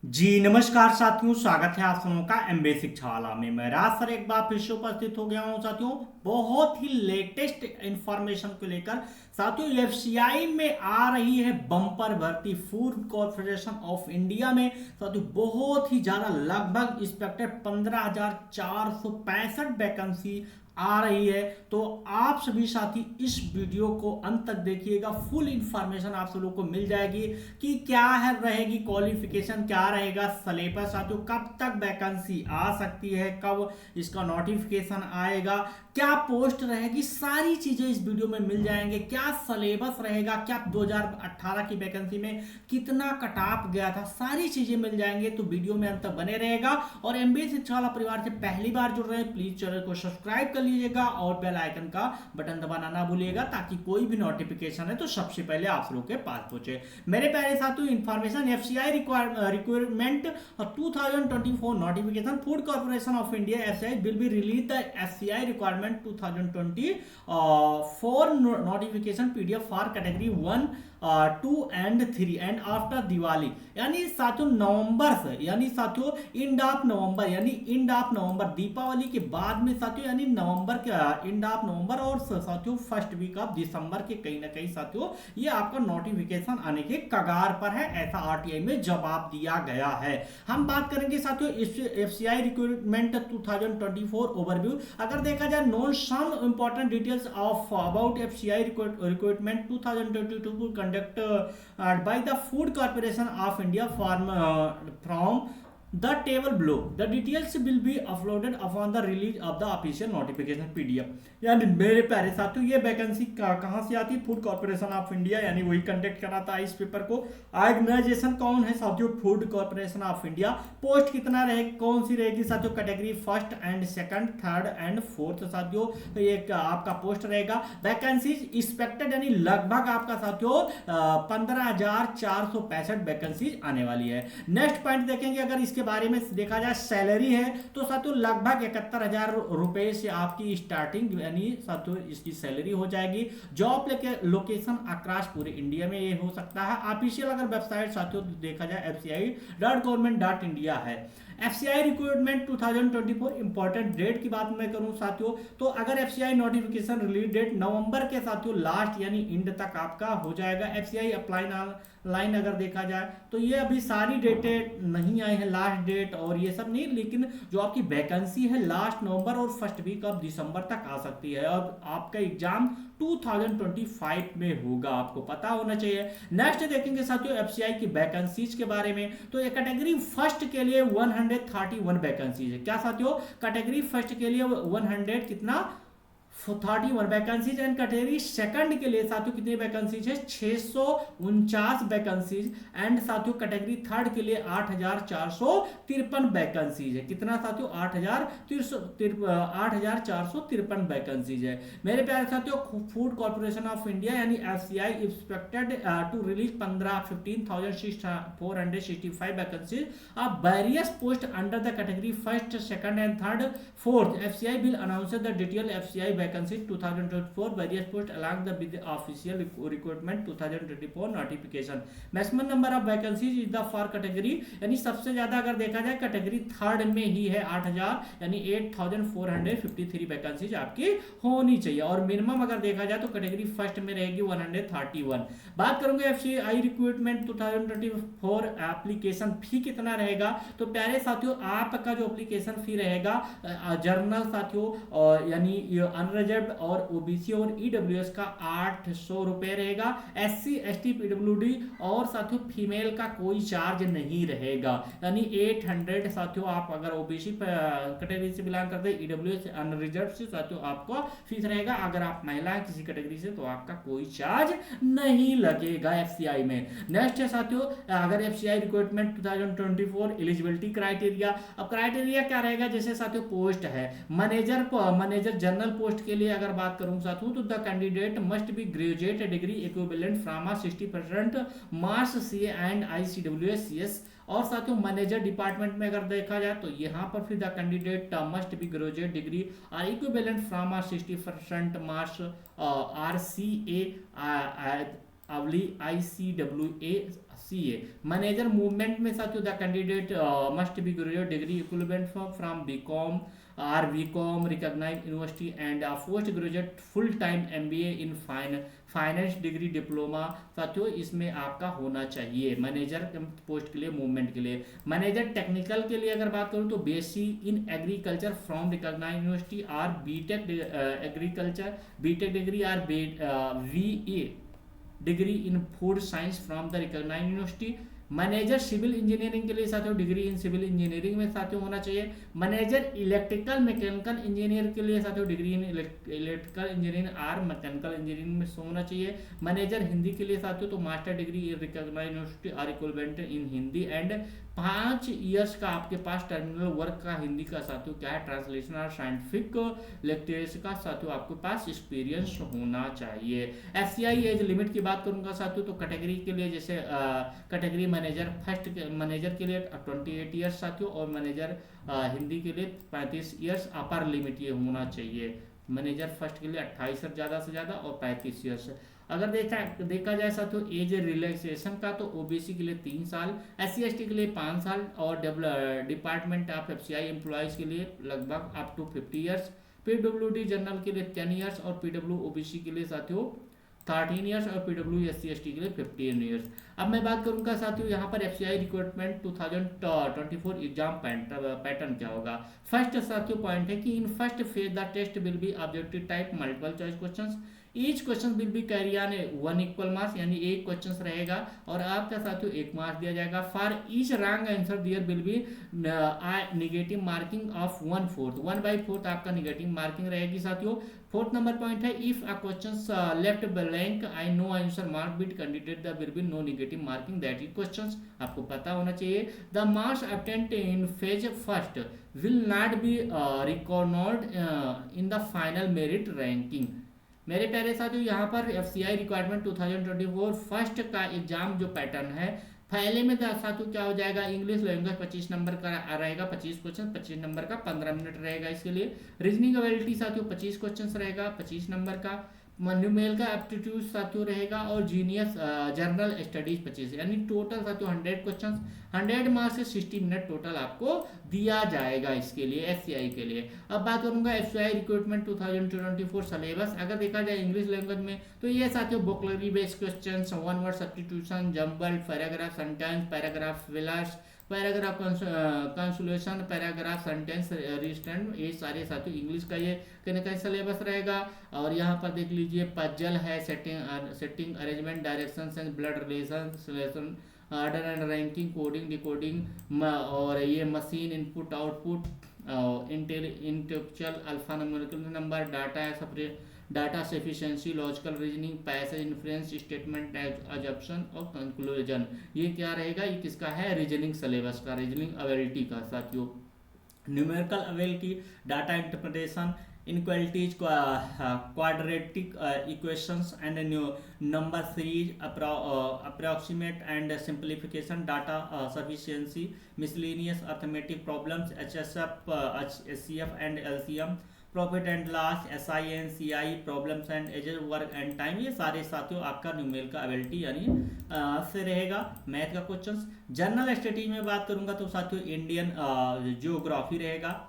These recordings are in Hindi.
जी नमस्कार साथियों, स्वागत है आप सबों का एमबी शिक्षावाला में। मैं राज सर एक बार फिर से उपस्थित हो गया हूं साथियों, बहुत ही लेटेस्ट इंफॉर्मेशन को लेकर। साथियों, एफसीआई में आ रही है बम्पर भर्ती फूड कॉर्पोरेशन ऑफ इंडिया में। साथियों, बहुत ही ज्यादा लगभग एक्सपेक्टेड 15,465 वैकेंसी आ रही है। तो आप सभी साथी इस वीडियो को अंत तक देखिएगा, फुल इंफॉर्मेशन आप सब लोग को मिल जाएगी कि क्या है रहेगी क्वालिफिकेशन, क्या रहेगा सिलेबस, साथियों कब तक वैकेंसी आ सकती है, कब इसका नोटिफिकेशन आएगा, क्या पोस्ट रहेगी, सारी चीजें इस वीडियो में मिल जाएंगे। क्या सिलेबस रहेगा, क्या 2018 की वैकेंसी में कितना कट ऑफ गया था, सारी चीजें मिल जाएंगे। तो वीडियो में अंत तक बने रहेगा। और एमबीए शिक्षा वाला परिवार से पहली बार जुड़ रहे हैं, प्लीज चैनल को सब्सक्राइब कर लीजिएगा और बेल आइकन का बटन दबाना ना भूलिएगा, ताकि कोई भी नोटिफिकेशन है तो सबसे पहले आप लोगों के पास पहुंचे। मेरे प्यारे साथियों, information FCI requirement 2024 notification food corporation of India FCI will be release the FCI requirement 2024 notification PDF for category 1 2 and 3 and after Diwali. यानी साथियों नवंबर से, यानी साथियों एंड ऑफ नवंबर, यानी एंड ऑफ नवंबर दीपावली के बाद में साथियों, यानी नवंबर के एंड ऑफ नवंबर और साथियों फर्स्ट वीक ऑफ दिसंबर के कहीं ना कहीं साथियों ये आपका नोटिफिकेशन आने के कगार पर है, ऐसा आरटीआई में जवाब दिया गया है। हम बात करेंगे साथियों एफसीआई रिक्रूटमेंट 2024 ओवरव्यू। अगर देखा जाए known some important details of about FCI recruitment 2022 conduct by the Food Corporation of India from the table below. The details will be uploaded upon the release of the official notification PDF। यानी मेरे प्यारे साथियों ये वैकेंसी कहाँ से आती है? फूड कॉर्पोरेशन ऑफ इंडिया, यानी वही कंडक्ट कराता है इस पेपर को। ऑर्गेनाइजेशन कौन है साथियों? Food corporation of India. Post कितना रहे, कौन सी रहेगी साथियों? Category first and second, third and fourth साथियों, तो ये आपका पोस्ट रहेगा। वैकेंसी एक्सपेक्टेड यानी लगभग आपका साथियों 15,465 वैकेंसी आने वाली है। नेक्स्ट पॉइंट देखेंगे, अगर इसके बारे में देखा जाए सैलरी है तो साथियों लगभग 71,000 रुपए से आपकी स्टार्टिंग यानी साथियों इसकी सैलरी हो जाएगी। जॉब लोकेशन अक्रॉस पूरे इंडिया में ये हो सकता है। ऑफिशियल अगर वेबसाइट साथियों देखा जाए fci.government.india है। एफसीआई रिक्रूटमेंट 2024 इंपॉर्टेंट डेट की बात मैं करूं साथियों, तो अगर एफसीआई नोटिफिकेशन रिलीज डेट नवंबर के साथियों लास्ट यानी एंड तक आपका हो जाएगा। एफसीआई अप्लाई लाइन अगर देखा जाए तो ये अभी सारी डेटें नहीं आई है, लास्ट डेट और ये सब नहीं, लेकिन जो आपकी वैकेंसी है लास्ट नवंबर और फर्स्ट वीक ऑफ दिसंबर तक आ सकती है। और आपका एग्जाम 2025 में होगा, आपको पता होना चाहिए। नेक्स्ट देखेंगे साथियों एफसीआई की वैकेंसीज के बारे में, तो ये कैटेगरी फर्स्ट के लिए 131 वैकेंसीज है। क्या साथियों? कैटेगरी फर्स्ट के लिए 100 कितना 31 वैकेंसीज एंड कैटेगरी सेकंड के लिए साथियों कितनी वैकेंसीज है? 649 वैकेंसीज एंड साथियों कैटेगरी थर्ड के लिए 8,453 वैकेंसीज है। कितना साथियों? 8,453 वैकेंसीज है। मेरे प्यारे साथियों, फूड कॉर्पोरेशन ऑफ इंडिया यानी FCI expected to release 15,465 vacancies of various post under the category first, second and third, fourth. FCI will announce the detailed FCI vacancies 2024 various posts along with the official recruitment 2024 notification। maximum number of vacancies is the for category, यानी सबसे ज्यादा अगर देखा जाए कैटेगरी थर्ड में ही है 8,000 यानी 8,453 वैकेंसीज आपकी होनी चाहिए। और मिनिमम अगर देखा जाए तो कैटेगरी फर्स्ट में रहेगी 131। बात करूंगा एफसीआई रिक्रूटमेंट 2024 एप्लीकेशन फी कितना रहेगा, तो प्यारे साथियों आपका जो एप्लीकेशन फी रहेगा जर्नल साथियों यानी अनरिजर्व और ओबीसी और ईडब्ल्यूएस का 800 रुपए रहेगा। एससी एसटी पीडब्ल्यूडी और साथियों फीमेल का कोई चार्ज नहीं रहेगा, यानी 800 साथियों। आप अगर ओबीसी कैटेगरी से बिलोंग करते हैं, ईडब्ल्यूएस अनरिजर्व से साथियों आपको फीस रहेगा। अगर आप महिला हैं किसी कैटेगरी से तो आपका कोई चार्ज नहीं लगेगा एफसीआई में। नेक्स्ट है साथियों अगर एफसीआई रिक्रूटमेंट 2024 एलिजिबिलिटी क्राइटेरिया। अब क्राइटेरिया क्या रहेगा? जैसे साथियों पोस्ट है मैनेजर जनरल पोस्ट के लिए अगर बात करूं साथियों, तो the candidate must be graduate degree equivalent from 60% marks CA and ICWS CS. और साथियों मैनेजर डिपार्टमेंट में अगर देखा जाए तो यहाँ पर फिर the candidate must be graduate degree और equivalent from 60% marks or C A अवली ICWA-CA मैनेजर मूवमेंट में साथियों the candidate must be graduate degree equivalent from BCom or BCom recognised university and post graduate full time MBA in finance degree diploma साथियों इसमें आपका होना चाहिए मैनेजर पोस्ट के लिए मूवमेंट के लिए। मैनेजर टेक्निकल के लिए अगर बात करूं तो BSc in agriculture from recognised university or BTech agriculture BTech degree or VA degree in food science from the recognised university. Manager civil engineering के लिए साथियों डिग्री इन सिविल इंजीनियरिंग में साथियों होना चाहिए। मैनेजर इलेक्ट्रिकल मैकेनिकल इंजीनियर के लिए साथियों degree in electrical engineering or mechanical engineering में होना चाहिए। मैनेजर हिंदी के लिए साथियों तो master degree in recognised university or equivalent in Hindi and 5 years का आपके पास टर्मिनल वर्क का हिंदी का साथियों क्या है ट्रांसलेशन और साइंटिफिक लेक्चर्स का साथियों आपके पास एक्सपीरियंस होना चाहिए। FCI एज लिमिट की बात करूंगा साथियों तो कैटेगरी के लिए जैसे कैटेगरी मैनेजर फर्स्ट मैनेजर के लिए 28 इयर्स साथियों और मैनेजर हिंदी के लिए 35 इयर्स अपर लिमिट ये होना चाहिए। मैनेजर फर्स्ट के लिए 28 से ज़्यादा और 35 इयर्स। अगर देखा जाए साथियों एज रिलैक्सेशन का तो OBC के लिए 3 साल, SC/ST के लिए 5 साल और डिपार्टमेंट ऑफ FCI एम्प्लॉयज़ के लिए लगभग up to 50 years, PWD general के लिए 10 इयर्स और PW OBC के लिए साथियों 13 इयर्स और PW SC/ST के लिए 15 इयर्स। अब मैं बात करूंगा साथियों यहाँ पर FCI रिक्रूटमेंट 2024 एग्जाम पैटर्न क्या होगा। फर्स्ट साथियों पॉइंट है कि in first phase the test will be objective type multiple choice questions. Each question will be carry on 1 equal marks यानी एक क्वेश्चन रहेगा और आपका साथियों 1 मार्क्स दिया जाएगा। For each wrong answer there will be negative marking of 1/4 1/4 आपका नेगेटिव मार्किंग रहेगी साथियों। फोर्थ नंबर पॉइंट है if a question left blank I no answer mark bit candidate the will be no negative marking that is questions आपको पता होना चाहिए। The marks obtained in phase first will not be record in the final merit ranking. मेरे प्यारे साथियों यहाँ पर FCI रिक्वायरमेंट 2024 फर्स्ट का एग्जाम जो पैटर्न है पहले में साथियों क्या हो जाएगा इंग्लिश लैंग्वेज 25 नंबर का रहेगा 25 क्वेश्चन 25 नंबर का 15 मिनट रहेगा इसके लिए। रीजनिंग एबिलिटी साथियों 25 क्वेश्चन रहेगा 25 नंबर का। न्यूमेरिकल का एप्टीट्यूड साथियों रहेगा और जीनियस जनरल स्टडीज 25 यानी टोटल साथियों 100 क्वेश्चंस 100 मार्क्स से 60 मिनट टोटल आपको दिया जाएगा इसके लिए FCI के लिए। अब बात करूंगा FCI रिक्रूटमेंट 2024 सिलेबस। अगर देखा जाए इंग्लिश लैंग्वेज में तो ये साथियों vocabulary based questions, one word substitution, jumbled paragraph, sentence, paragraph fillers, paragraph conclusion, paragraph sentence restatement, ये सारे साथियों इंग्लिश का ये कहने का सिलेबस रहेगा। और यहाँ पर देख लीजिए पजल है, setting arrangement, direction, blood relation, order and ranking, coding decoding और ये machine input output, intellectual alpha numerical number, data sufficiency, logical reasoning, passage inference, statement assumption और कंक्लूजन। ये क्या रहेगा ये किसका है रीजनिंग सिलेबस का, रीजनिंग एबिलिटी का साथियों। Numerical ability, data interpretation, inequalities, quadratic equations and number series, approximate and simplification, data sufficiency, miscellaneous arithmetic problems, HSF, HCF and LCM, profit and loss, SI and CI, problems and ages, work and time, ये सारे साथियों आपका न्यूमेरिकल एबिलिटी यानी से रहेगा। मैथ का क्वेश्चंस। जनरल स्टडीज में बात करूंगा तो साथियों इंडियन जियोग्राफी रहेगा,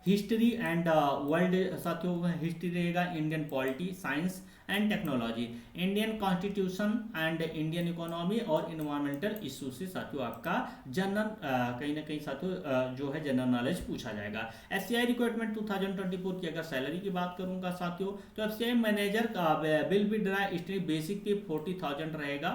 हिस्ट्री एंड वर्ल्ड साथियों हिस्ट्री रहेगा, Indian polity, science and technology, Indian constitution and Indian economy और इन्वायरमेंटल इशू से साथियों आपका जनरल कहीं ना कहीं साथियों जो है जनरल नॉलेज पूछा जाएगा। FCI रिक्रूटमेंट 2024 की अगर सैलरी की बात करूंगा साथियों तो FCI मैनेजर का will be dry basic pay 40,000 रहेगा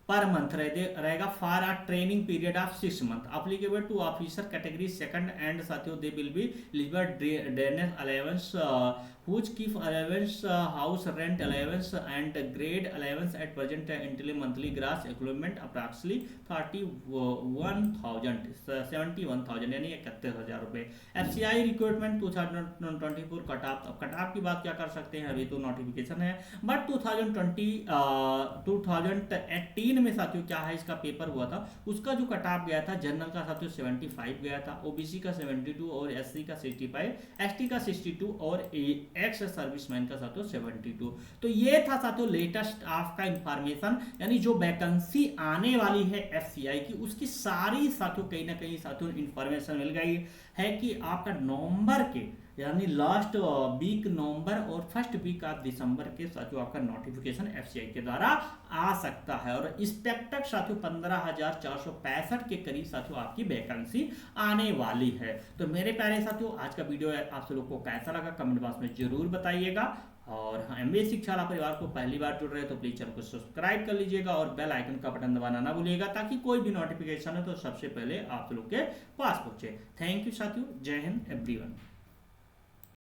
पर मंथ रहेगा for a training period of 6 month applicable to officer category second and साथियों they will be eligible drainage allowance whose keep allowance, house rent allowance and grade allowance at present entail monthly gross equivalent approximately 71,000 यानी 31,000 रुपए। FCI रिक्रूटमेंट 2024 कट ऑफ की बात क्या कर सकते हैं, अभी तो नोटिफिकेशन है बट 2018 में साथियों क्या है इसका पेपर हुआ था, उसका जो कट ऑफ गया था जनरल का साथियों 75 गया था, OBC का 72 और SC का 65, ST का 62 और एक्स सर्विसमैन का साथियों 72। तो ये था साथियों लेटेस्ट आपका इंफॉर्मेशन, यानी जो वैकेंसी आने वाली है एफसीआई की उसकी सारी साथियों कहीं ना कहीं साथियों इंफॉर्मेशन मिल गई है कि आपका नवंबर के यानी लास्ट वीक नवंबर और फर्स्ट वीक ऑफ दिसंबर के साथियों आपका नोटिफिकेशन एफसीआई के द्वारा आ सकता है। और इस तक साथियों 15,465 के करीब साथियों आपकी वैकेंसी आने वाली है। तो मेरे प्यारे साथियों आज का वीडियो आप लोग को कैसा लगा कमेंट बॉक्स में जरूर बताइएगा। और हाँ, एमबीए शिक्षा परिवार को पहली बार जुड़ रहे तो प्लीज चैनल को सब्सक्राइब कर लीजिएगा और बेल आइकन का बटन दबाना ना भूलिएगा ताकि कोई भी नोटिफिकेशन है तो सबसे पहले आप लोग के पास पहुंचे। थैंक यू साथियों, जय हिंद एवरीवन।